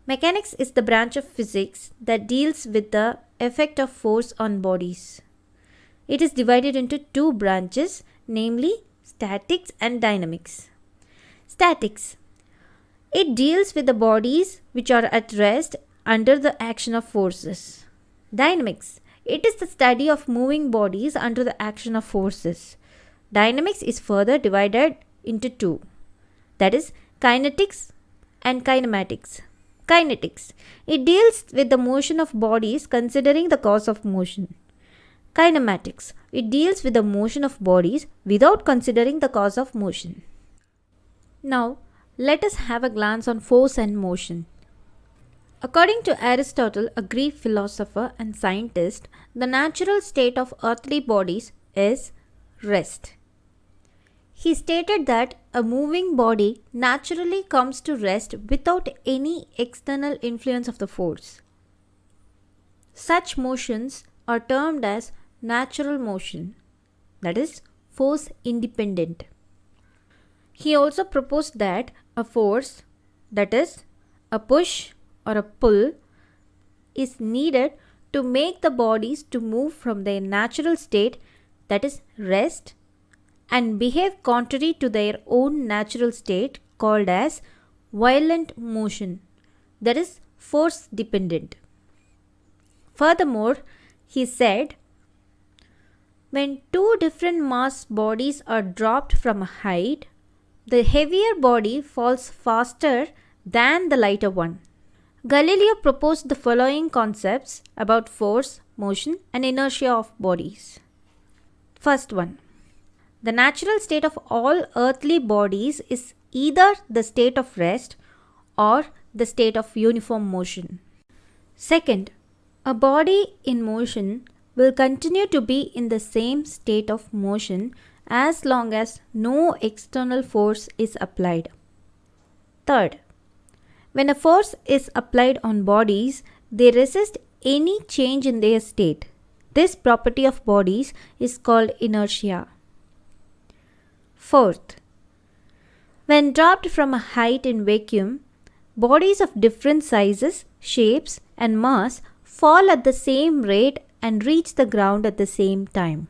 Mechanics is the branch of physics that deals with the effect of force on bodies. It is divided into two branches, namely statics and dynamics. Statics. It deals with the bodies which are at rest under the action of forces. Dynamics. It is the study of moving bodies under the action of forces. Dynamics is further divided into two, that is, kinetics and kinematics. Kinetics. It deals with the motion of bodies considering the cause of motion. Kinematics. It deals with the motion of bodies without considering the cause of motion. Now, let us have a glance on force and motion. According to Aristotle, a Greek philosopher and scientist, the natural state of earthly bodies is rest. He stated that a moving body naturally comes to rest without any external influence of the force. Such motions are termed as natural motion, that is, force independent. He also proposed that a force, that is, a push or a pull, is needed to make the bodies to move from their natural state, that is, rest, and behave contrary to their own natural state, called as violent motion, that is, force dependent. Furthermore, he said, when two different mass bodies are dropped from a height, the heavier body falls faster than the lighter one. Galileo proposed the following concepts about force, motion, and inertia of bodies. First one. The natural state of all earthly bodies is either the state of rest or the state of uniform motion. Second, a body in motion will continue to be in the same state of motion as long as no external force is applied. Third, when a force is applied on bodies, they resist any change in their state. This property of bodies is called inertia. Fourth, when dropped from a height in vacuum, bodies of different sizes, shapes, and mass fall at the same rate and reach the ground at the same time.